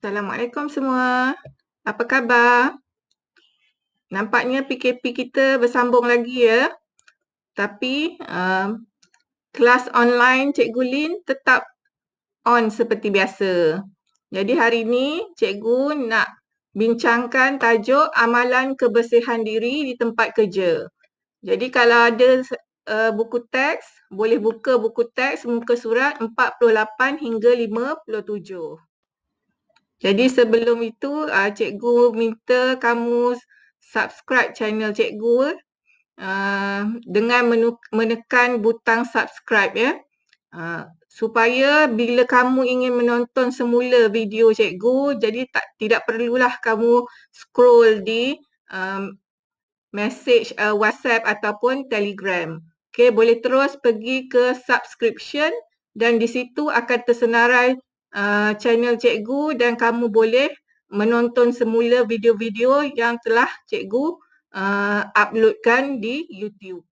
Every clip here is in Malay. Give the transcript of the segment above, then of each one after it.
Assalamualaikum semua. Apa khabar? Nampaknya PKP kita bersambung lagi ya. Tapi kelas online Cikgu Lin tetap on seperti biasa. Jadi hari ini Cikgu nak bincangkan tajuk amalan kebersihan diri di tempat kerja. Jadi kalau ada buku teks, boleh buka buku teks muka surat 48 hingga 57. Jadi sebelum itu cikgu minta kamu subscribe channel cikgu dengan menekan butang subscribe ya. Supaya bila kamu ingin menonton semula video cikgu, jadi tidak perlulah kamu scroll di message WhatsApp ataupun Telegram. Okey, boleh terus pergi ke subscription dan di situ akan tersenarai channel cikgu dan kamu boleh menonton semula video-video yang telah cikgu uploadkan di YouTube.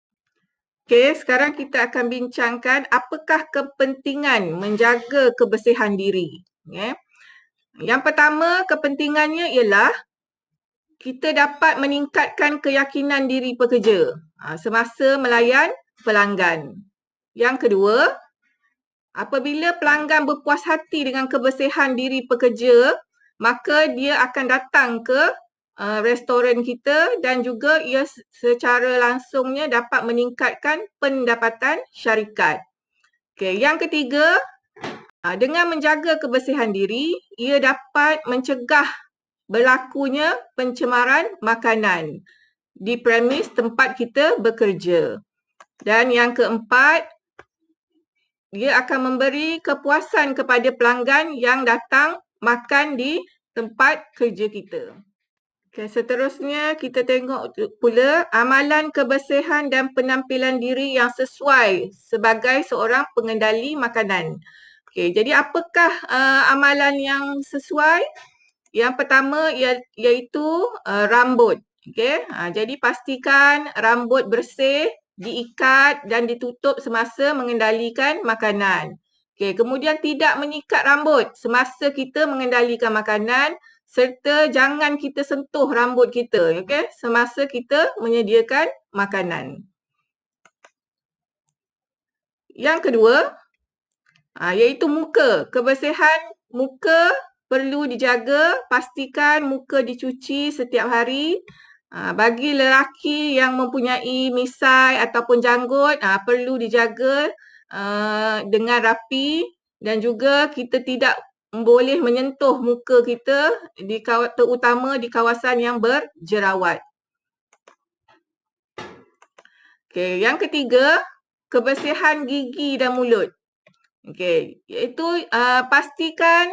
Okey, sekarang kita akan bincangkan apakah kepentingan menjaga kebersihan diri. Okay. Yang pertama, kepentingannya ialah kita dapat meningkatkan keyakinan diri pekerja semasa melayan pelanggan. Yang kedua, apabila pelanggan berpuas hati dengan kebersihan diri pekerja, maka dia akan datang ke restoran kita dan juga ia secara langsungnya dapat meningkatkan pendapatan syarikat. Okay. Yang ketiga, dengan menjaga kebersihan diri, ia dapat mencegah berlakunya pencemaran makanan di premis tempat kita bekerja. Dan yang keempat, dia akan memberi kepuasan kepada pelanggan yang datang makan di tempat kerja kita. Okay, seterusnya kita tengok pula amalan kebersihan dan penampilan diri yang sesuai sebagai seorang pengendali makanan. Okay, jadi apakah amalan yang sesuai? Yang pertama iaitu rambut. Okay? Jadi pastikan rambut bersih, diikat dan ditutup semasa mengendalikan makanan. Okay. Kemudian tidak menyikat rambut semasa kita mengendalikan makanan serta jangan kita sentuh rambut kita semasa kita menyediakan makanan. Yang kedua, iaitu muka. Kebersihan muka perlu dijaga, pastikan muka dicuci setiap hari. Bagi lelaki yang mempunyai misai ataupun janggut, perlu dijaga dengan rapi dan juga kita tidak boleh menyentuh muka kita terutama di kawasan yang berjerawat. Okay. Yang ketiga, kebersihan gigi dan mulut. Okey, iaitu pastikan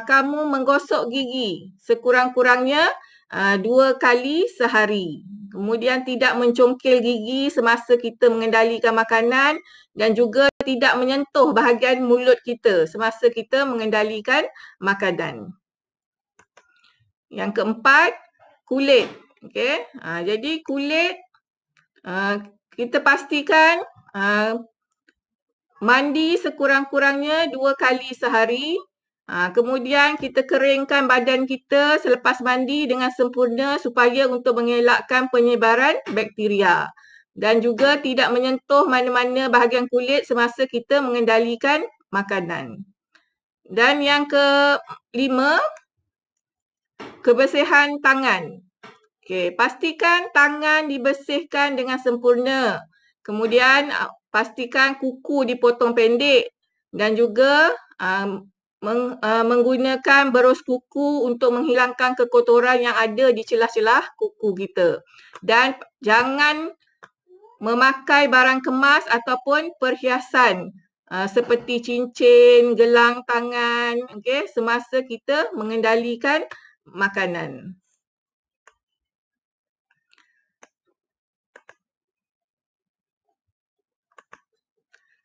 kamu menggosok gigi sekurang-kurangnya 2 kali sehari. Kemudian tidak mencongkil gigi semasa kita mengendalikan makanan dan juga tidak menyentuh bahagian mulut kita semasa kita mengendalikan makanan. Yang keempat, kulit. Okey, jadi kulit kita pastikan mandi sekurang-kurangnya 2 kali sehari. Kemudian kita keringkan badan kita selepas mandi dengan sempurna supaya untuk mengelakkan penyebaran bakteria. Dan juga tidak menyentuh mana-mana bahagian kulit semasa kita mengendalikan makanan. Dan yang kelima, kebersihan tangan. Okey, pastikan tangan dibersihkan dengan sempurna. Kemudian pastikan kuku dipotong pendek dan juga menggunakan berus kuku untuk menghilangkan kekotoran yang ada di celah-celah kuku kita. Dan jangan memakai barang kemas ataupun perhiasan seperti cincin, gelang tangan semasa kita mengendalikan makanan.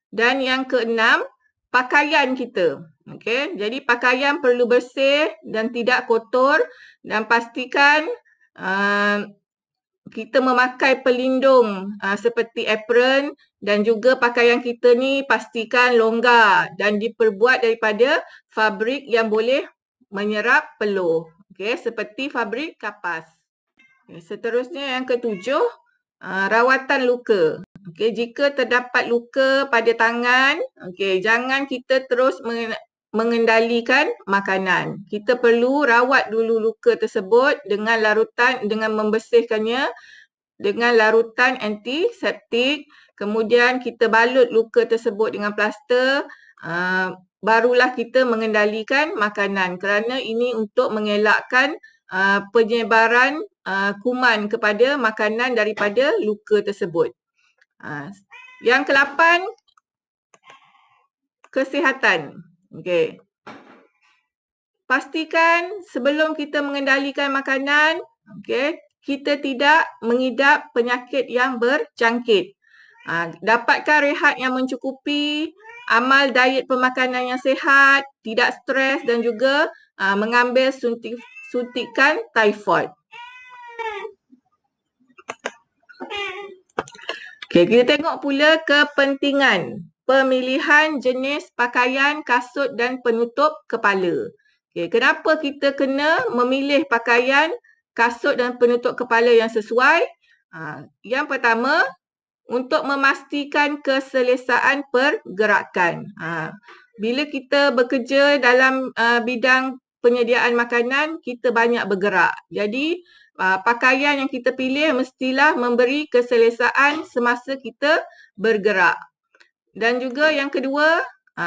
Dan yang keenam, pakaian kita. Okey, jadi pakaian perlu bersih dan tidak kotor dan pastikan kita memakai pelindung seperti apron dan juga pakaian kita ni pastikan longgar dan diperbuat daripada fabrik yang boleh menyerap peluh. Okey, seperti fabrik kapas. Okay, seterusnya yang ketujuh, rawatan luka. Okey, jika terdapat luka pada tangan, okey, jangan kita terus mengendalikan makanan. Kita perlu rawat dulu luka tersebut dengan membersihkannya dengan larutan antiseptik. Kemudian kita balut luka tersebut dengan plaster. Barulah kita mengendalikan makanan kerana ini untuk mengelakkan penyebaran kuman kepada makanan daripada luka tersebut. Yang ke-8, kesihatan. Okey. Pastikan sebelum kita mengendalikan makanan, okey, kita tidak mengidap penyakit yang berjangkit. Dapatkan rehat yang mencukupi, amal diet pemakanan yang sihat, tidak stres dan juga mengambil suntikan typhoid. Okay, kita tengok pula kepentingan pemilihan jenis pakaian, kasut dan penutup kepala. Okay, kenapa kita kena memilih pakaian, kasut dan penutup kepala yang sesuai? Yang pertama, untuk memastikan keselesaan pergerakan. Bila kita bekerja dalam bidang penyediaan makanan, kita banyak bergerak. Jadi, pakaian yang kita pilih mestilah memberi keselesaan semasa kita bergerak. Dan juga yang kedua,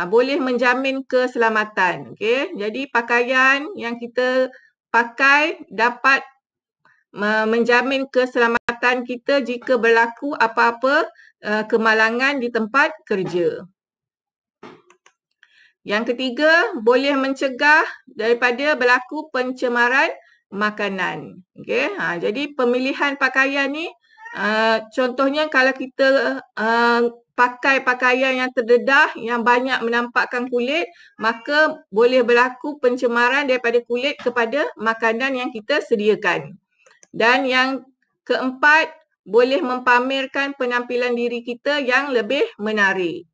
boleh menjamin keselamatan. Okay? Jadi, pakaian yang kita pakai dapat menjamin keselamatan kita jika berlaku apa-apa kemalangan di tempat kerja. Yang ketiga, boleh mencegah daripada berlaku pencemaran makanan. Okay? Jadi pemilihan pakaian ni, contohnya kalau kita pakai pakaian yang terdedah, yang banyak menampakkan kulit, maka boleh berlaku pencemaran daripada kulit kepada makanan yang kita sediakan. Dan yang keempat, boleh mempamerkan penampilan diri kita yang lebih menarik.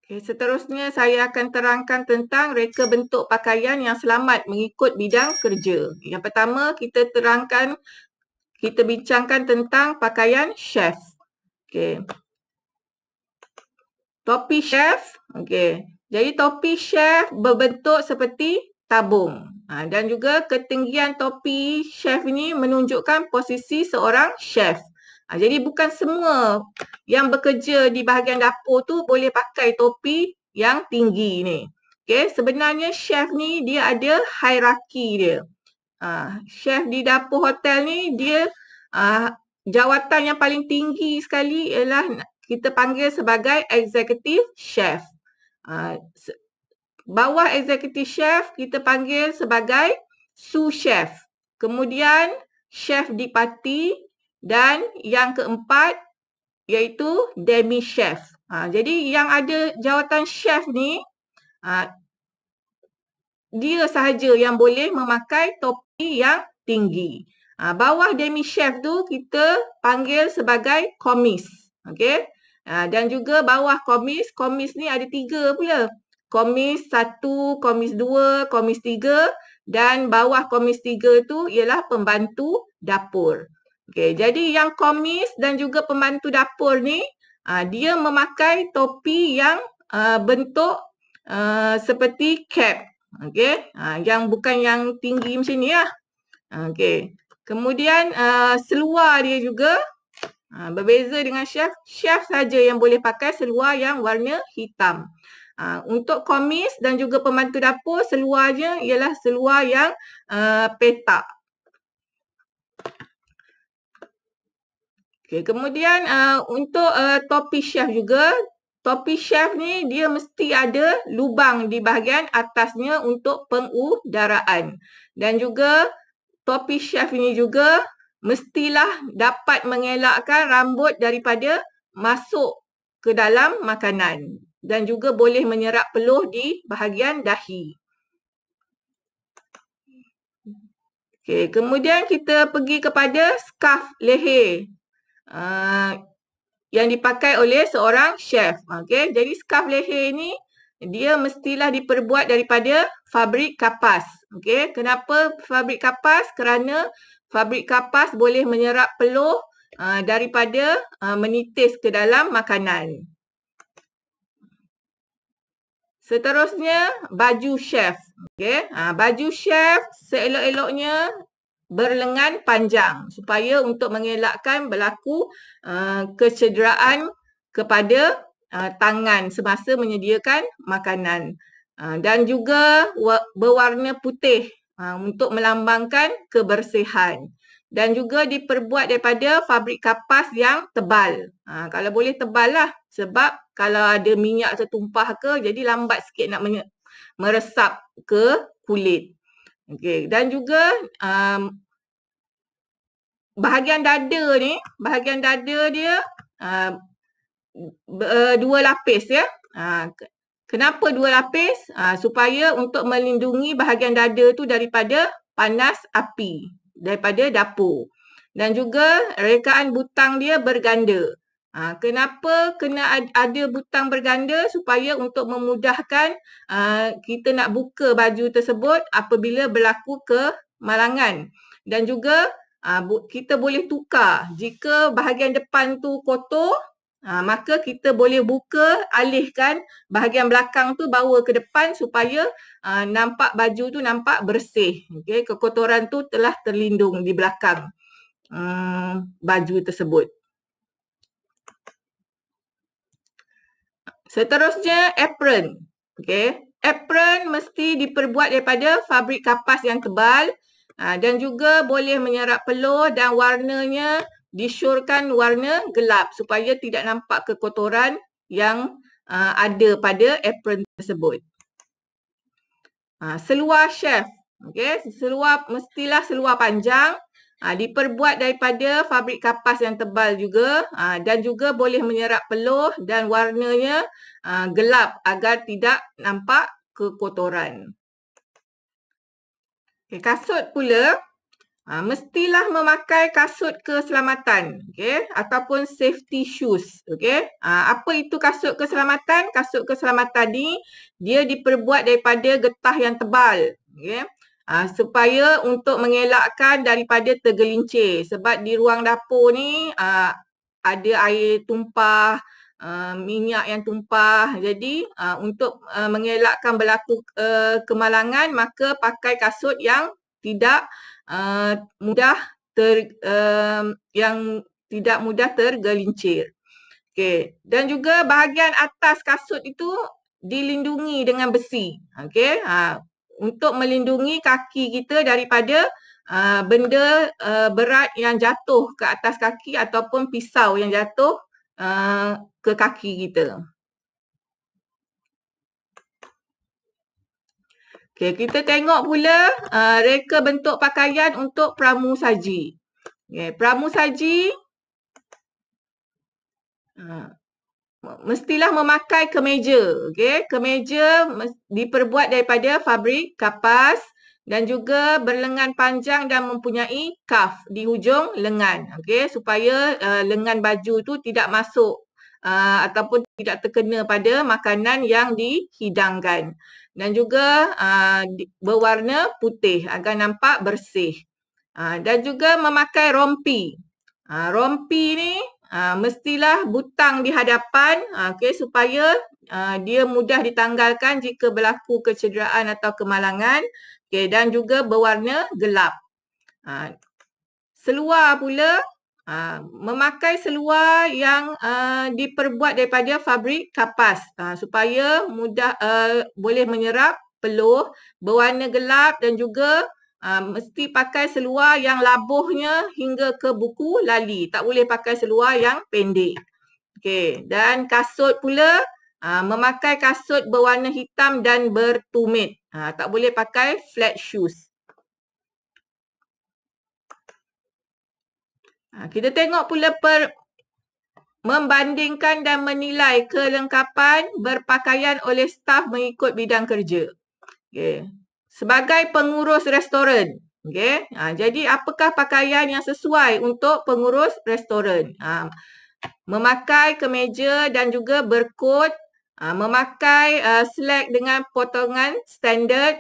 Okay, seterusnya saya akan terangkan tentang reka bentuk pakaian yang selamat mengikut bidang kerja. Yang pertama, kita bincangkan tentang pakaian chef. Okay. Topi chef. Okay. Jadi topi chef berbentuk seperti tabung. Dan juga ketinggian topi chef ini menunjukkan posisi seorang chef. Jadi bukan semua yang bekerja di bahagian dapur tu boleh pakai topi yang tinggi ni. Okay, sebenarnya chef ni dia ada hierarki dia. Chef di dapur hotel ni dia jawatan yang paling tinggi sekali ialah kita panggil sebagai executive chef. Bawah executive chef kita panggil sebagai sous chef. Kemudian chef di parti dan yang keempat iaitu demi chef. Jadi yang ada jawatan chef ni dia sahaja yang boleh memakai topi yang tinggi. Bawah demi chef tu kita panggil sebagai komis. Okey. Dan juga bawah komis ni ada 3 pula. Komis 1, komis 2, komis 3 dan bawah komis 3 tu ialah pembantu dapur. Okey, jadi yang komis dan juga pembantu dapur ni dia memakai topi yang bentuk seperti cap. Okey, yang bukan yang tinggi macam ni lah. Okey. Kemudian seluar dia juga berbeza dengan chef. Chef saja yang boleh pakai seluar yang warna hitam. Untuk komis dan juga pembantu dapur, seluarnya ialah seluar yang petak. Okay, kemudian untuk topi chef juga, topi chef ni dia mesti ada lubang di bahagian atasnya untuk pengudaraan. Dan juga topi chef ini juga mestilah dapat mengelakkan rambut daripada masuk ke dalam makanan. Dan juga boleh menyerap peluh di bahagian dahi. Okay, kemudian kita pergi kepada skarf leher yang dipakai oleh seorang chef. Okay, jadi skarf leher ni dia mestilah diperbuat daripada fabrik kapas. Okey, kenapa fabrik kapas? Kerana fabrik kapas boleh menyerap peluh daripada menitis ke dalam makanan. Seterusnya, baju chef. Okey, baju chef seelok-eloknya berlengan panjang supaya untuk mengelakkan berlaku kecederaan kepada tangan semasa menyediakan makanan. Dan juga berwarna putih untuk melambangkan kebersihan. Dan juga diperbuat daripada fabrik kapas yang tebal. Kalau boleh tebal lah, sebab kalau ada minyak tertumpah ke, jadi lambat sikit nak meresap ke kulit. Okey, dan juga bahagian dada dia dua lapis ya. Kenapa dua lapis? Supaya untuk melindungi bahagian dada tu daripada panas api daripada dapur. Dan juga rekaan butang dia berganda. Kenapa kena ada butang berganda? Supaya untuk memudahkan kita nak buka baju tersebut apabila berlaku kemalangan. Dan juga kita boleh tukar. Jika bahagian depan tu kotor, maka kita boleh buka, alihkan bahagian belakang tu bawa ke depan supaya nampak baju tu nampak bersih. Okey, kekotoran tu telah terlindung di belakang baju tersebut. Seterusnya, apron. Okey, apron mesti diperbuat daripada fabrik kapas yang tebal dan juga boleh menyerap peluh dan warnanya disyorkan warna gelap supaya tidak nampak kekotoran yang ada pada apron tersebut. Seluar chef. Okey, seluar mestilah seluar panjang. Diperbuat daripada fabrik kapas yang tebal juga dan juga boleh menyerap peluh dan warnanya gelap agar tidak nampak kekotoran. Okay, kasut pula mestilah memakai kasut keselamatan, okay, ataupun safety shoes. Okay. Apa itu kasut keselamatan? Kasut keselamatan ni dia diperbuat daripada getah yang tebal. Okay. Supaya untuk mengelakkan daripada tergelincir. Sebab di ruang dapur ni ada air tumpah, minyak yang tumpah. Jadi untuk mengelakkan berlaku kemalangan, maka pakai kasut yang tidak mudah tergelincir. Okey, dan juga bahagian atas kasut itu dilindungi dengan besi. Okey, untuk melindungi kaki kita daripada benda berat yang jatuh ke atas kaki ataupun pisau yang jatuh ke kaki kita. Okey, kita tengok pula reka bentuk pakaian untuk pramusaji. Okay, pramusaji mestilah memakai kemeja. Okay, kemeja diperbuat daripada fabrik kapas dan juga berlengan panjang dan mempunyai cuff di hujung lengan. Okay, supaya lengan baju tu tidak masuk ataupun tidak terkena pada makanan yang dihidangkan. Dan juga berwarna putih agar nampak bersih. Dan juga memakai rompi. Rompi ni mestilah butang di hadapan supaya dia mudah ditanggalkan jika berlaku kecederaan atau kemalangan. Dan juga berwarna gelap. Seluar pula, memakai seluar yang diperbuat daripada fabrik kapas supaya mudah boleh menyerap peluh, berwarna gelap dan juga mesti pakai seluar yang labuhnya hingga ke buku lali. Tak boleh pakai seluar yang pendek. Okey, dan kasut pula memakai kasut berwarna hitam dan bertumit. Tak boleh pakai flat shoes. Kita tengok pula membandingkan dan menilai kelengkapan berpakaian oleh staf mengikut bidang kerja. Okay. Sebagai pengurus restoran. Okay. Jadi apakah pakaian yang sesuai untuk pengurus restoran? Memakai kemeja dan juga berkot Memakai slack dengan potongan standard.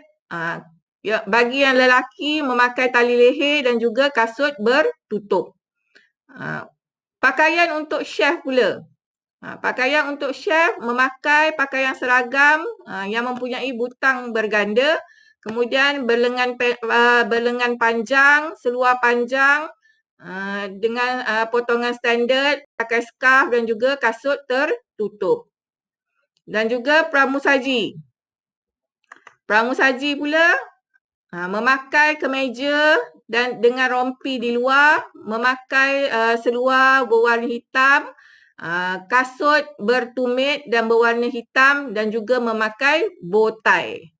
Bagi yang lelaki, memakai tali leher dan juga kasut bertutup. Pakaian untuk chef pula. Pakaian untuk chef memakai pakaian seragam yang mempunyai butang berganda, kemudian berlengan panjang, seluar panjang dengan potongan standard, pakai scarf dan juga kasut tertutup. Dan juga pramusaji. Pramusaji pula memakai kemeja dan dengan rompi di luar, memakai seluar berwarna hitam, kasut bertumit dan berwarna hitam dan juga memakai bow tie.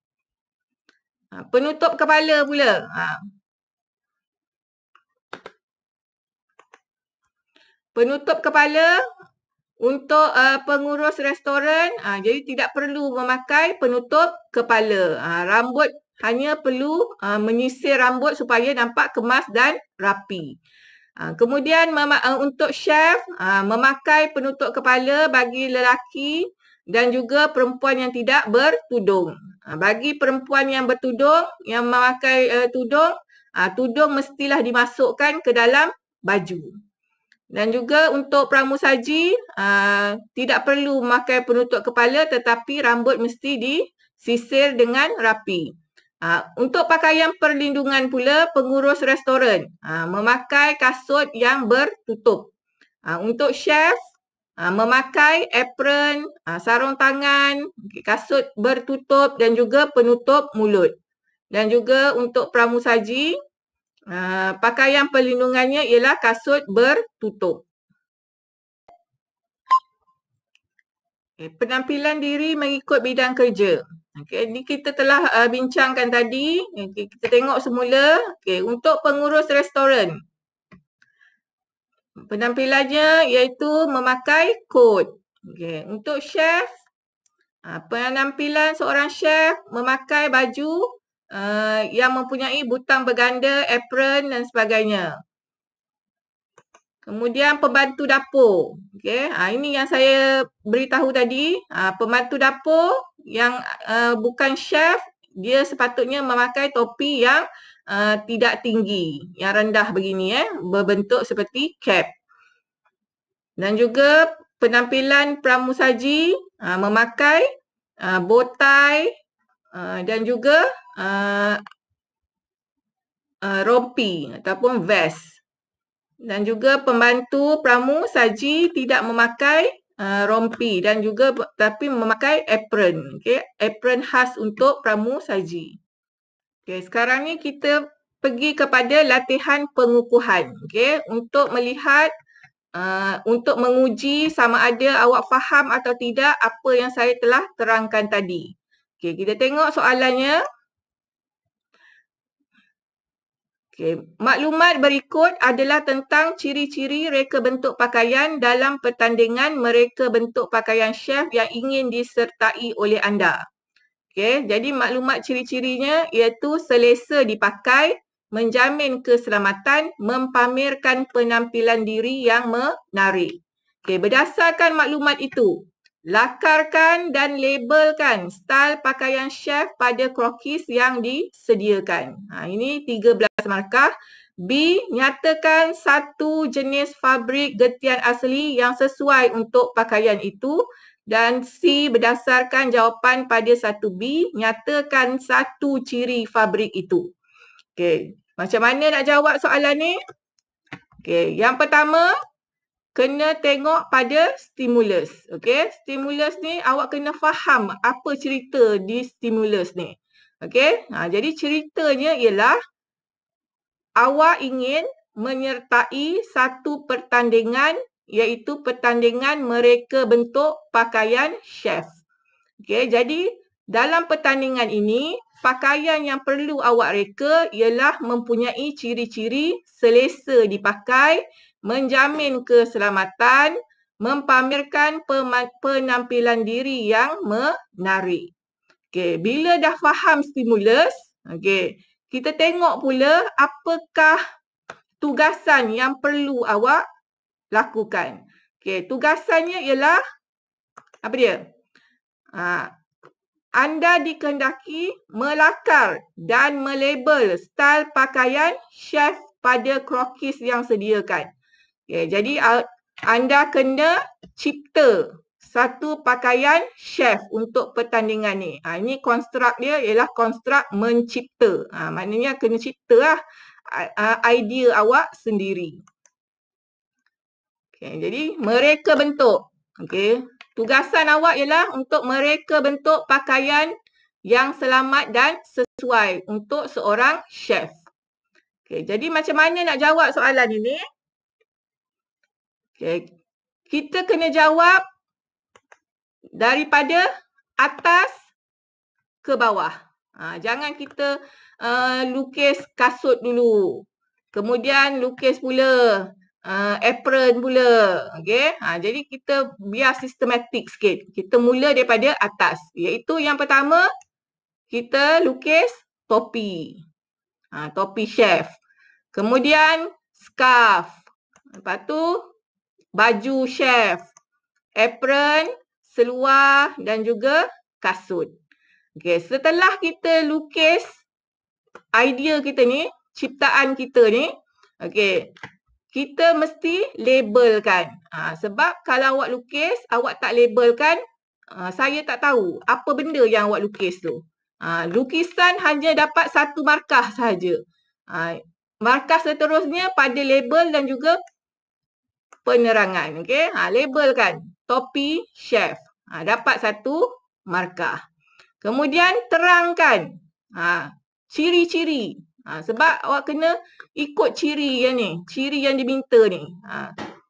Penutup kepala pula. Penutup kepala untuk pengurus restoran, jadi tidak perlu memakai penutup kepala. Rambut hanya perlu menyisir rambut supaya nampak kemas dan rapi. Kemudian untuk chef, memakai penutup kepala bagi lelaki dan juga perempuan yang tidak bertudung. Bagi perempuan yang bertudung, yang memakai tudung, tudung mestilah dimasukkan ke dalam baju. Dan juga untuk pramusaji, tidak perlu memakai penutup kepala tetapi rambut mesti disisir dengan rapi. Untuk pakaian perlindungan pula, pengurus restoran memakai kasut yang bertutup. Untuk chef, memakai apron, sarung tangan, kasut bertutup dan juga penutup mulut. Dan juga untuk pramusaji, pakaian perlindungannya ialah kasut bertutup. Penampilan diri mengikut bidang kerja. Ini kita telah bincangkan tadi. Kita tengok semula. Untuk pengurus restoran, penampilannya iaitu memakai coat. Untuk chef, penampilan seorang chef memakai baju yang mempunyai butang berganda, apron dan sebagainya. Kemudian pembantu dapur. Ini yang saya beritahu tadi. Pembantu dapur yang bukan chef, dia sepatutnya memakai topi yang tidak tinggi, yang rendah begini, berbentuk seperti cap. Dan juga penampilan pramusaji memakai bow tie dan juga rompi ataupun vest. Dan juga pembantu pramusaji tidak memakai rompi dan juga tapi memakai apron. Apron khas untuk pramusaji. Sekarang ni kita pergi kepada latihan pengukuhan. Untuk melihat, untuk menguji sama ada awak faham atau tidak apa yang saya telah terangkan tadi. Kita tengok soalannya. Maklumat berikut adalah tentang ciri-ciri reka bentuk pakaian dalam pertandingan mereka bentuk pakaian chef yang ingin disertai oleh anda. Jadi maklumat ciri-cirinya iaitu selesa dipakai, menjamin keselamatan, mempamerkan penampilan diri yang menarik. Berdasarkan maklumat itu, lakarkan dan labelkan style pakaian chef pada krokis yang disediakan. Ini 13 markah. B, nyatakan satu jenis fabrik getian asli yang sesuai untuk pakaian itu. Dan C, berdasarkan jawapan pada 1B, nyatakan satu ciri fabrik itu. Macam mana nak jawab soalan ni? Yang pertama, kena tengok pada stimulus. Stimulus ni awak kena faham apa cerita di stimulus ni. Jadi ceritanya ialah awak ingin menyertai satu pertandingan iaitu pertandingan mereka bentuk pakaian chef. Jadi dalam pertandingan ini, pakaian yang perlu awak reka ialah mempunyai ciri-ciri selesa dipakai, menjamin keselamatan, mempamerkan penampilan diri yang menarik. Bila dah faham stimulus, kita tengok pula apakah tugasan yang perlu awak lakukan. Tugasannya ialah apa dia? Anda dikehendaki melakar dan melabel style pakaian chef pada krokis yang sediakan. Okay, jadi anda kena cipta satu pakaian chef untuk pertandingan ni. Ini konstruk dia ialah konstruk mencipta. Maknanya kena cipta lah idea awak sendiri. Okay, jadi mereka bentuk. Okay. Tugasan awak ialah untuk mereka bentuk pakaian yang selamat dan sesuai untuk seorang chef. Okay, jadi macam mana nak jawab soalan ini? Okay. Kita kena jawab daripada atas ke bawah. Jangan kita lukis kasut dulu. Kemudian lukis pula apron pula. Okay? Jadi kita biar sistematik sikit. Kita mula daripada atas. Iaitu yang pertama, kita lukis topi. Topi chef. Kemudian scarf. Lepas tu baju chef. Apron, seluar dan juga kasut. Okay, setelah kita lukis idea kita ni, ciptaan kita ni, okay, kita mesti labelkan. Sebab kalau awak lukis, awak tak labelkan, saya tak tahu apa benda yang awak lukis tu. Lukisan hanya dapat satu markah sahaja. Markah seterusnya pada label dan juga penerangan. Okay? Labelkan topi chef. Dapat satu markah. Kemudian terangkan ciri-ciri. Sebab awak kena ikut ciri yang ni. Ciri yang diminta ni.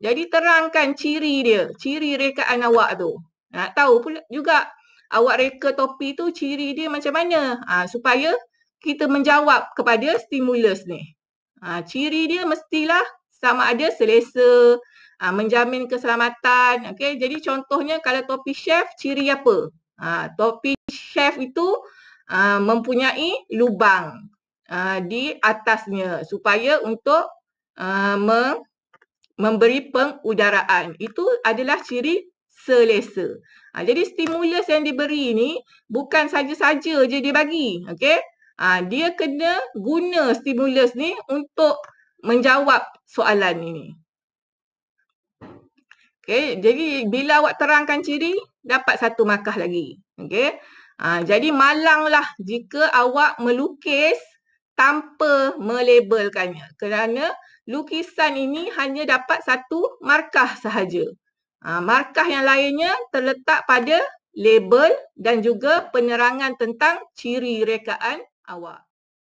Jadi terangkan ciri dia. Ciri rekaan awak tu. Nak tahu pula juga awak reka topi tu ciri dia macam mana. Supaya kita menjawab kepada stimulus ni. Ciri dia mestilah sama ada selesa, menjamin keselamatan. Okay? Jadi contohnya kalau topi chef, ciri apa? Topi chef itu mempunyai lubang di atasnya supaya untuk memberi pengudaraan. Itu adalah ciri selesa. Jadi stimulus yang diberi ni bukan saja-saja je dia bagi. Okay? Dia kena guna stimulus ni untuk menjawab soalan ini. Okay, jadi bila awak terangkan ciri, dapat satu markah lagi. Okay. Jadi malanglah jika awak melukis tanpa melabelkannya. Kerana lukisan ini hanya dapat satu markah sahaja. Markah yang lainnya terletak pada label dan juga penerangan tentang ciri rekaan awak.